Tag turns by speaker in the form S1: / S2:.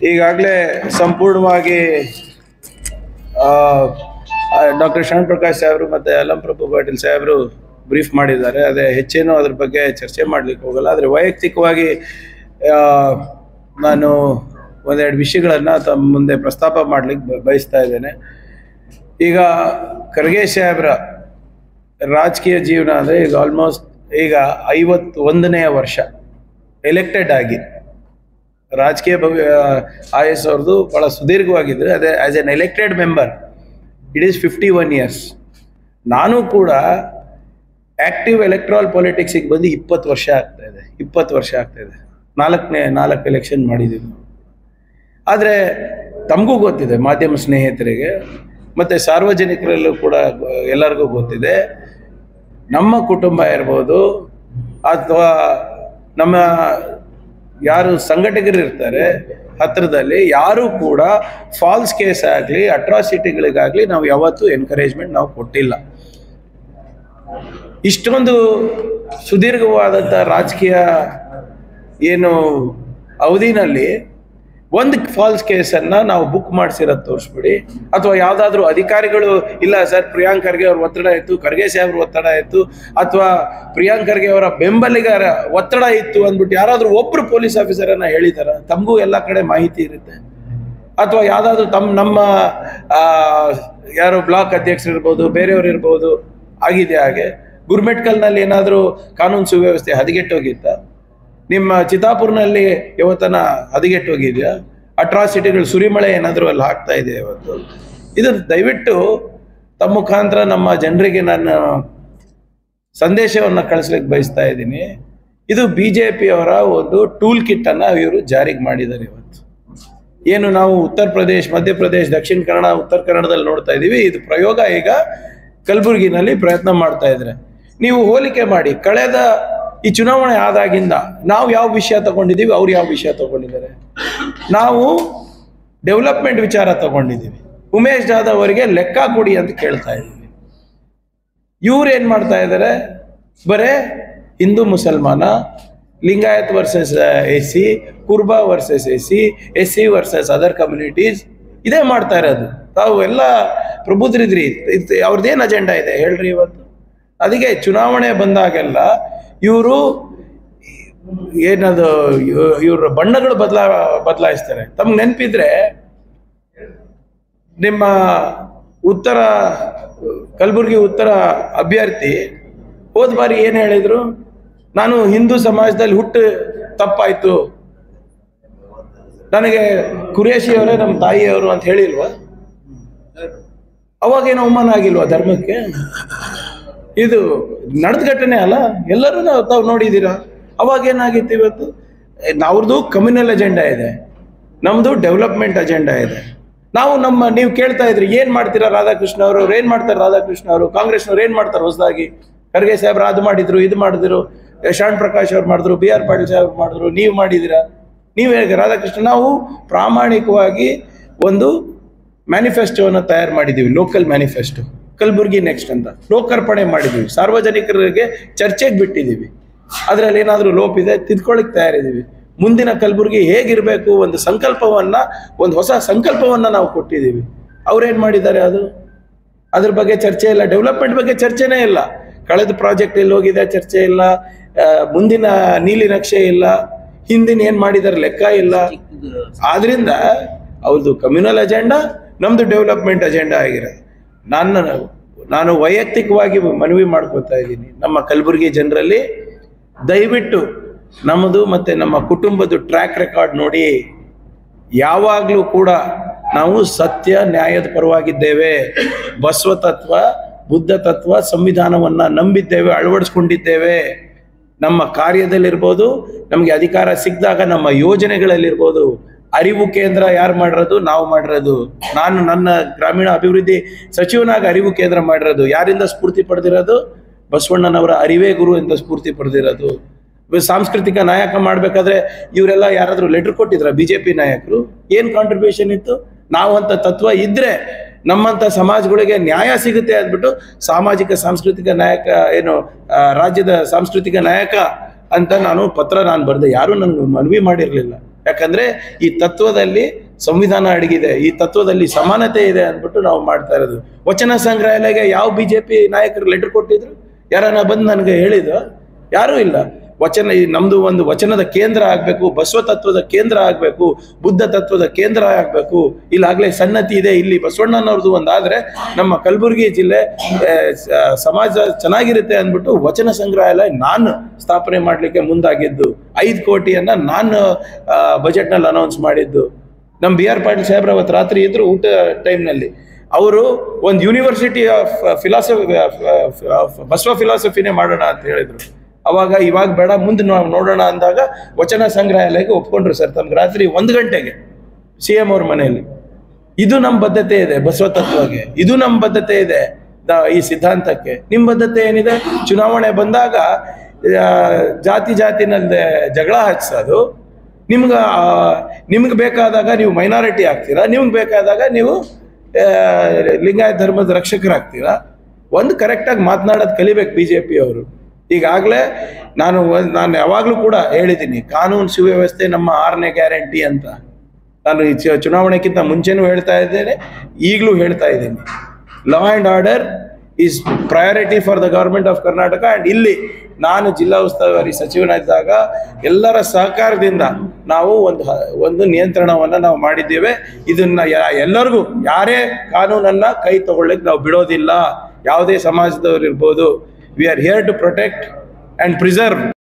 S1: ಈಗಾಗಲೇ ಸಂಪೂರ್ಣವಾಗಿ ಡಾಕ್ಟರ್ ಶರಣ್ ಪ್ರಕಾಶ್ ಸಾಹೇಬರು ಮತ್ತು ಅಲ್ಲಂ ಪ್ರಭು ಪಾಟೀಲ್ ಸಾಹೇಬರು ಬ್ರೀಫ್ ಮಾಡಿದ್ದಾರೆ. ಅದೇ ಹೆಚ್ಚೇನು ಅದ್ರ ಬಗ್ಗೆ ಚರ್ಚೆ ಮಾಡಲಿಕ್ಕೆ ಹೋಗಲ್ಲ. ಆದರೆ ವೈಯಕ್ತಿಕವಾಗಿ ನಾನು ಒಂದೆರಡು ವಿಷಯಗಳನ್ನು ತಮ್ಮ ಮುಂದೆ ಪ್ರಸ್ತಾಪ ಮಾಡಲಿಕ್ಕೆ ಬಯಸ್ತಾ ಇದ್ದೇನೆ. ಈಗ ಖರ್ಗೆ ಸಾಹೇಬ್ರ ರಾಜಕೀಯ ಜೀವನ ಅಂದರೆ ಈಗ ಆಲ್ಮೋಸ್ಟ್ ಈಗ 51ನೇ ವರ್ಷ ಎಲೆಕ್ಟೆಡ್ ಆಗಿ. ರಾಜಕೀಯ ಆಯಸ್ ಅವ್ರದ್ದು ಭಾಳ ಸುದೀರ್ಘವಾಗಿದ್ದರೆ ಅದೇ as an elected member it is 51 years. ನಾನು ಕೂಡ ಆ್ಯಕ್ಟಿವ್ ಎಲೆಕ್ಟ್ರಲ್ ಪೊಲಿಟಿಕ್ಸಿಗೆ ಬಂದು 20 ವರ್ಷ ಆಗ್ತಾಯಿದೆ. 20 ವರ್ಷ ಆಗ್ತಾಯಿದೆ. 4 ಎಲೆಕ್ಷನ್ ಮಾಡಿದ್ದೀವಿ. ಆದರೆ ತಮಗೂ ಗೊತ್ತಿದೆ, ಮಾಧ್ಯಮ ಸ್ನೇಹಿತರಿಗೆ ಮತ್ತು ಸಾರ್ವಜನಿಕರಲ್ಲೂ ಕೂಡ ಎಲ್ಲರಿಗೂ ಗೊತ್ತಿದೆ, ನಮ್ಮ ಕುಟುಂಬ ಇರ್ಬೋದು ಅಥವಾ ನಮ್ಮ ಯಾರು ಸಂಘಟಕರು ಇರ್ತಾರೆ ಹತ್ತಿರದಲ್ಲಿ ಯಾರೂ ಕೂಡ ಫಾಲ್ಸ್ ಕೇಸ್ ಆಗಲಿ ಅಟ್ರಾಸಿಟಿಗಳಿಗಾಗಲಿ ನಾವು ಯಾವತ್ತೂ ಎನ್ಕರೇಜ್ಮೆಂಟ್ ನಾವು ಕೊಟ್ಟಿಲ್ಲ. ಇಷ್ಟೊಂದು ಸುದೀರ್ಘವಾದಂಥ ರಾಜಕೀಯ ಏನು ಅವಧಿನಲ್ಲಿ ಒಂದು ಫಾಲ್ಸ್ ಕೇಸನ್ನು ನಾವು ಬುಕ್ ಮಾಡಿಸಿರೋದು ತೋರಿಸ್ಬಿಡಿ, ಅಥವಾ ಯಾವುದಾದ್ರೂ ಅಧಿಕಾರಿಗಳು ಇಲ್ಲ ಸರ್ ಪ್ರಿಯಾಂಕ್ ಖರ್ಗೆ ಅವ್ರ ಒತ್ತಡ ಇತ್ತು, ಖರ್ಗೆ ಸಾಹೇಬ್ರ ಒತ್ತಡ ಇತ್ತು, ಅಥವಾ ಪ್ರಿಯಾಂಕ್ ಖರ್ಗೆ ಅವರ ಬೆಂಬಲಿಗರ ಒತ್ತಡ ಇತ್ತು ಅಂದ್ಬಿಟ್ಟು ಯಾರಾದರೂ ಒಬ್ಬರು ಪೊಲೀಸ್ ಆಫೀಸರನ್ನು ಹೇಳಿದಾರ? ತಮಗೂ ಎಲ್ಲ ಕಡೆ ಮಾಹಿತಿ ಇರುತ್ತೆ. ಅಥವಾ ಯಾವುದಾದ್ರೂ ನಮ್ಮ ಯಾರು ಬ್ಲಾಕ್ ಅಧ್ಯಕ್ಷರು ಇರ್ಬೋದು, ಬೇರೆಯವರು ಇರ್ಬೋದು, ಆಗಿದೆ ಹಾಗೆ. ಗುರ್ಮೆಟ್ಕಲ್ನಲ್ಲಿ ಏನಾದರೂ ಕಾನೂನು ಸುವ್ಯವಸ್ಥೆ ಹದಗೆಟ್ಟೋಗಿತ್ತ? ನಿಮ್ಮ ಚಿತ್ತಾಪುರ್ನಲ್ಲಿ ಯಾವತ್ತನ ಹದಗೆಟ್ಟೋಗಿದೆಯಾ? ಅಟ್ರಾಸಿಟಿಗಳು ಸುರಿಮಳೆ ಏನಾದರೂ ಅಲ್ಲಿ ಆಗ್ತಾ ಇದೆ ಇವತ್ತು? ಇದನ್ನು ದಯವಿಟ್ಟು ತಮ್ಮ ಮುಖಾಂತರ ನಮ್ಮ ಜನರಿಗೆ ನಾನು ಸಂದೇಶವನ್ನು ಕಳಿಸ್ಲಿಕ್ಕೆ ಬಯಸ್ತಾ ಇದ್ದೀನಿ. ಇದು BJPಯವರ ಒಂದು ಟೂಲ್ ಕಿಟ್ಟನ್ನು ಇವರು ಜಾರಿಗೆ ಮಾಡಿದ್ದಾರೆ. ಇವತ್ತು ಏನು ನಾವು ಉತ್ತರ ಪ್ರದೇಶ್, ಮಧ್ಯಪ್ರದೇಶ್, ದಕ್ಷಿಣ ಕನ್ನಡ, ಉತ್ತರ ಕನ್ನಡದಲ್ಲಿ ನೋಡ್ತಾ ಇದ್ದೀವಿ. ಇದು ಪ್ರಯೋಗ ಈಗ ಕಲಬುರಗಿನಲ್ಲಿ ಪ್ರಯತ್ನ ಮಾಡ್ತಾ ಇದ್ದಾರೆ. ನೀವು ಹೋಲಿಕೆ ಮಾಡಿ, ಕಳೆದ ಈ ಚುನಾವಣೆ ಆದಾಗಿಂದ ನಾವು ಯಾವ ವಿಷಯ ತಗೊಂಡಿದ್ದೀವಿ, ಅವ್ರು ಯಾವ ವಿಷಯ ತಗೊಂಡಿದ್ದಾರೆ. ನಾವು ಡೆವಲಪ್ಮೆಂಟ್ ವಿಚಾರ ತಗೊಂಡಿದ್ದೀವಿ. ಉಮೇಶ್ ಜಾಧವ್ ಅವರಿಗೆ ಲೆಕ್ಕ ಕೊಡಿ ಅಂತ ಕೇಳ್ತಾ ಇದ್ದೀವಿ. ಇವ್ರು ಏನು ಮಾಡ್ತಾ ಇದ್ದಾರೆ? ಬರೇ ಹಿಂದೂ ಮುಸಲ್ಮಾನ, Lingayat versus SC, Kurba versus SC versus other communities, ಇದೇ ಮಾಡ್ತಾ ಇರೋದು. ತಾವು ಎಲ್ಲ ಪ್ರಬುದ್ಧರಿದ್ರಿ, ಅವ್ರದ್ದೇನು ಅಜೆಂಡಾ ಇದೆ ಹೇಳ್ರಿ ಇವತ್ತು? ಅದಕ್ಕೆ ಚುನಾವಣೆ ಬಂದಾಗೆಲ್ಲ ಇವರು ಏನದು ಇವ್ರ ಬಣ್ಣಗಳು ಬದಲಾಯಿಸ್ತಾರೆ. ತಮ್ಗೆ ನೆನಪಿದ್ರೆ ನಿಮ್ಮ ಕಲಬುರಗಿ ಉತ್ತರ ಅಭ್ಯರ್ಥಿ ಹೋದ ಬಾರಿ ಏನು ಹೇಳಿದ್ರು? ನಾನು ಹಿಂದೂ ಸಮಾಜದಲ್ಲಿ ಹುಟ್ಟು ತಪ್ಪಾಯ್ತು, ನನಗೆ ಕುರೇಶಿಯವರೇ ನಮ್ಮ ತಾಯಿಯವರು ಅಂತ ಹೇಳಿಲ್ವಾ? ಅವಾಗೇನೋ ಅವಮಾನ ಆಗಿಲ್ವಾ ಧರ್ಮಕ್ಕೆ? ಇದು ನಡೆದ ಘಟನೆ ಅಲ್ಲ, ಎಲ್ಲರೂ ತಾವು ನೋಡಿದ್ದೀರಾ. ಅವಾಗೇನಾಗಿತ್ತು? ಇವತ್ತು ಅವ್ರದ್ದು ಕಮ್ಯುನಲ್ ಅಜೆಂಡಾ ಇದೆ, ನಮ್ಮದು ಡೆವಲಪ್ಮೆಂಟ್ ಅಜೆಂಡಾ ಇದೆ. ನೀವು ಕೇಳ್ತಾ ಇದ್ರಿ ಏನು ಮಾಡ್ತೀರಾ ರಾಧಾಕೃಷ್ಣ ಅವರು, ಅವ್ರು ಏನು ಮಾಡ್ತಾರೆ ರಾಧಾಕೃಷ್ಣ ಅವರು, ಕಾಂಗ್ರೆಸ್ನವ್ರು ಏನು ಮಾಡ್ತಾರೆ ಹೊಸದಾಗಿ? ಖರ್ಗೆ ಸಾಹೇಬ್ರು ಅದು ಮಾಡಿದ್ರು, ಇದು ಮಾಡಿದ್ರು, ಶರಣ್ ಪ್ರಕಾಶ್ ಅವ್ರು ಮಾಡಿದ್ರು, BR ಪಾಟೀಲ್ ಸಾಹೇಬ್ರು ಮಾಡಿದ್ರು, ನೀವು ಮಾಡಿದ್ದೀರಾ? ನೀವು ಹೇಗೆ ರಾಧಾಕೃಷ್ಣ? ನಾವು ಪ್ರಾಮಾಣಿಕವಾಗಿ ಒಂದು ಮ್ಯಾನಿಫೆಸ್ಟೋವನ್ನು ತಯಾರು ಮಾಡಿದ್ದೀವಿ, ಲೋಕಲ್ ಮ್ಯಾನಿಫೆಸ್ಟೋ. ಕಲಬುರಗಿ ನೆಕ್ಸ್ಟ್ ಅಂತ ಲೋಕಾರ್ಪಣೆ ಮಾಡಿದ್ದೀವಿ, ಸಾರ್ವಜನಿಕರಿಗೆ ಚರ್ಚೆಗೆ ಬಿಟ್ಟಿದ್ದೀವಿ. ಅದರಲ್ಲಿ ಏನಾದರೂ ಲೋಪ ಇದೆ ತಿದ್ಕೊಳ್ಳಿಕ್ಕೆ ತಯಾರಿದ್ದೀವಿ. ಮುಂದಿನ ಕಲಬುರಗಿ ಹೇಗಿರಬೇಕು ಒಂದು ಸಂಕಲ್ಪವನ್ನು, ಒಂದು ಹೊಸ ಸಂಕಲ್ಪವನ್ನು ನಾವು ಕೊಟ್ಟಿದ್ದೀವಿ. ಅವ್ರೇನು ಮಾಡಿದ್ದಾರೆ? ಅದ್ರ ಬಗ್ಗೆ ಚರ್ಚೆ ಇಲ್ಲ. ಡೆವಲಪ್ಮೆಂಟ್ ಬಗ್ಗೆ ಚರ್ಚೆನೇ ಇಲ್ಲ. ಕಳೆದ ಪ್ರಾಜೆಕ್ಟ್ ಎಲ್ಲಿ ಹೋಗಿದೆ ಚರ್ಚೆ ಇಲ್ಲ, ಮುಂದಿನ ನೀಲಿ ನಕ್ಷೆ ಇಲ್ಲ, ಹಿಂದಿನ ಏನು ಮಾಡಿದ್ದಾರೆ ಲೆಕ್ಕ ಇಲ್ಲ. ಆದ್ರಿಂದ ಅವ್ರದ್ದು ಕಮ್ಯುನಲ್ ಅಜೆಂಡಾ, ನಮ್ಮದು ಡೆವಲಪ್ಮೆಂಟ್ ಅಜೆಂಡಾ ಆಗಿರೋದು. ನಾನು ವೈಯಕ್ತಿಕವಾಗಿ ಮನವಿ ಮಾಡ್ಕೋತಾ ಇದ್ದೀನಿ ನಮ್ಮ ಕಲಬುರಗಿ ಜನರಲ್ಲಿ, ದಯವಿಟ್ಟು ನಮ್ಮದು ಮತ್ತು ನಮ್ಮ ಕುಟುಂಬದ ಟ್ರ್ಯಾಕ್ ರೆಕಾರ್ಡ್ ನೋಡಿ. ಯಾವಾಗಲೂ ಕೂಡ ನಾವು ಸತ್ಯ ನ್ಯಾಯದ ಪರವಾಗಿದ್ದೇವೆ. ಬಸವ ತತ್ವ, ಬುದ್ಧ ತತ್ವ, ಸಂವಿಧಾನವನ್ನು ನಂಬಿದ್ದೇವೆ, ಅಳವಡಿಸ್ಕೊಂಡಿದ್ದೇವೆ. ನಮ್ಮ ಕಾರ್ಯದಲ್ಲಿರ್ಬೋದು, ನಮಗೆ ಅಧಿಕಾರ ಸಿಕ್ಕಿದಾಗ ನಮ್ಮ ಯೋಜನೆಗಳಲ್ಲಿರ್ಬೋದು. ಅರಿವು ಕೇಂದ್ರ ಯಾರು ಮಾಡಿರೋದು? ನಾವು ಮಾಡಿರೋದು. ನಾನು ನನ್ನ ಗ್ರಾಮೀಣ ಅಭಿವೃದ್ಧಿ ಸಚಿವನಾಗಿ ಅರಿವು ಕೇಂದ್ರ ಮಾಡಿರೋದು. ಯಾರಿಂದ ಸ್ಫೂರ್ತಿ ಪಡೆದಿರೋದು? ಬಸವಣ್ಣನವರ ಅರಿವೇ ಗುರು ಅಂತ ಸ್ಫೂರ್ತಿ ಪಡೆದಿರೋದು. ಸಾಂಸ್ಕೃತಿಕ ನಾಯಕ ಮಾಡಬೇಕಾದ್ರೆ ಇವರೆಲ್ಲ ಯಾರಾದರೂ ಲೆಟರ್ ಕೊಟ್ಟಿದ್ರ? BJP ನಾಯಕರು ಏನು ಕಾಂಟ್ರಿಬ್ಯೂಷನ್ ಇತ್ತು? ನಾವಂತ ತತ್ವ ಇದ್ದರೆ ನಮ್ಮಂಥ ಸಮಾಜಗಳಿಗೆ ನ್ಯಾಯ ಸಿಗುತ್ತೆ ಅಂದ್ಬಿಟ್ಟು ಸಾಮಾಜಿಕ ಸಾಂಸ್ಕೃತಿಕ ನಾಯಕ ರಾಜ್ಯದ ಸಾಂಸ್ಕೃತಿಕ ನಾಯಕ ಅಂತ ನಾನು ಬರೆದೆ. ಯಾರೂ ನನಗೆ ಮನವಿ ಮಾಡಿರಲಿಲ್ಲ. ಯಾಕಂದ್ರೆ ಈ ತತ್ವದಲ್ಲಿ ಸಂವಿಧಾನ ಅಡಗಿದೆ, ಈ ತತ್ವದಲ್ಲಿ ಸಮಾನತೆ ಇದೆ ಅಂದ್ಬಿಟ್ಟು ನಾವು ಮಾಡ್ತಾ ಇರೋದು. ವಚನ ಸಂಗ್ರಹಾಲಯಗೆ ಯಾವ ಬಿಜೆಪಿ ನಾಯಕರು ಲೆಟರ್ ಕೊಟ್ಟಿದ್ರು? ಯಾರನ್ನ ಬಂದು ನನಗೆ ಹೇಳಿದ್ರು? ಯಾರೂ ಇಲ್ಲ. ನಮ್ದು ಒಂದು ವಚನದ ಕೇಂದ್ರ ಆಗ್ಬೇಕು, ಬಸವ ತತ್ವದ ಕೇಂದ್ರ ಆಗ್ಬೇಕು, ಬುದ್ಧ ತತ್ವದ ಕೇಂದ್ರ ಆಗ್ಬೇಕು. ಇಲ್ಲಾಗ್ಲೇ ಸನ್ನತಿ ಇದೆ, ಇಲ್ಲಿ ಬಸವಣ್ಣನವ್ರದ್ದು ಒಂದಾದ್ರೆ ನಮ್ಮ ಕಲಬುರಗಿ ಜಿಲ್ಲೆ ಸಮಾಜ ಚೆನ್ನಾಗಿರುತ್ತೆ ಅಂದ್ಬಿಟ್ಟು ವಚನ ಸಂಗ್ರಹಾಲಯ ನಾನು ಸ್ಥಾಪನೆ ಮಾಡ್ಲಿಕ್ಕೆ ಮುಂದಾಗಿದ್ದು. 5 ಕೋಟಿಯನ್ನ ನಾನು ಬಜೆಟ್ನಲ್ಲಿ ಅನೌನ್ಸ್ ಮಾಡಿದ್ದು. ನಮ್ಮ ಬಿ ಆರ್ ಪಾಟೀಲ್ ಸಾಹೇಬ್ರ ಅವತ್ತು ರಾತ್ರಿ ಇದ್ರು ಊಟ ಟೈಮ್ನಲ್ಲಿ. ಅವರು ಒಂದು ಯೂನಿವರ್ಸಿಟಿ ಆಫ್ ಫಿಲಾಸಫಿ, ಬಸವ ಫಿಲಾಸಫಿನೇ ಮಾಡೋಣ ಅಂತ ಹೇಳಿದ್ರು. ಇವಾಗ ಬೇಡ, ಮುಂದೆ ನಾವು ನೋಡೋಣ ಅಂದಾಗ ವಚನ ಸಂಗ್ರಹಾಲಯಕ್ಕೆ ಒಪ್ಕೊಂಡ್ರು ಸರ್. ತಮ್ಗೆ ರಾತ್ರಿ 1 ಗಂಟೆಗೆ CM ಅವ್ರ ಮನೆಯಲ್ಲಿ. ಇದು ನಮ್ಮ ಬದ್ಧತೆ ಇದೆ ಬಸವ ತತ್ವಕ್ಕೆ, ಇದು ನಮ್ಮ ಬದ್ಧತೆ ಇದೆ ಈ ಸಿದ್ಧಾಂತಕ್ಕೆ. ನಿಮ್ಮ ಬದ್ಧತೆ ಏನಿದೆ? ಚುನಾವಣೆ ಬಂದಾಗ ಜಾತಿನಲ್ಲಿ ಜಗಳ ಹಚ್ಚೋದು. ನಿಮ್ಗೆ ಬೇಕಾದಾಗ ನೀವು ಮೈನಾರಿಟಿ ಆಗ್ತೀರಾ, ನಿಮ್ಗೆ ಬೇಕಾದಾಗ ನೀವು ಲಿಂಗಾಯತ ಧರ್ಮದ ರಕ್ಷಕರಾಗ್ತೀರಾ. ಒಂದು ಕರೆಕ್ಟಾಗಿ ಮಾತನಾಡೋದು ಕಲಿಬೇಕು BJP ಅವರು. ಈಗಾಗಲೇ ನಾನು ಯಾವಾಗಲೂ ಕೂಡ ಹೇಳಿದ್ದೀನಿ, ಕಾನೂನು ಸುವ್ಯವಸ್ಥೆ ನಮ್ಮ 6ನೇ ಗ್ಯಾರಂಟಿ ಅಂತ. ನಾನು ಈ ಚುನಾವಣೆಗಿಂತ ಮುಂಚೆನೂ ಹೇಳ್ತಾ ಇದ್ದೇನೆ, ಈಗಲೂ ಹೇಳ್ತಾ ಇದ್ದೀನಿ. Law and order is priority for the government of Karnataka. And ಇಲ್ಲಿ ನಾನು ಜಿಲ್ಲಾ ಉಸ್ತುವಾರಿ ಸಚಿವನಾಗಿದ್ದಾಗ ಎಲ್ಲರ ಸಹಕಾರದಿಂದ ನಾವು ಒಂದು ನಿಯಂತ್ರಣವನ್ನು ನಾವು ಮಾಡಿದ್ದೇವೆ. ಇದನ್ನ ಎಲ್ಲರಿಗೂ, ಯಾರೇ ಕಾನೂನನ್ನ ಕೈ ತಗೊಳ್ಳಿಕ್ಕೆ ನಾವು ಬಿಡೋದಿಲ್ಲ. ಯಾವುದೇ ಸಮಾಜದವ್ರು ಇರ್ಬೋದು. We are here to protect and preserve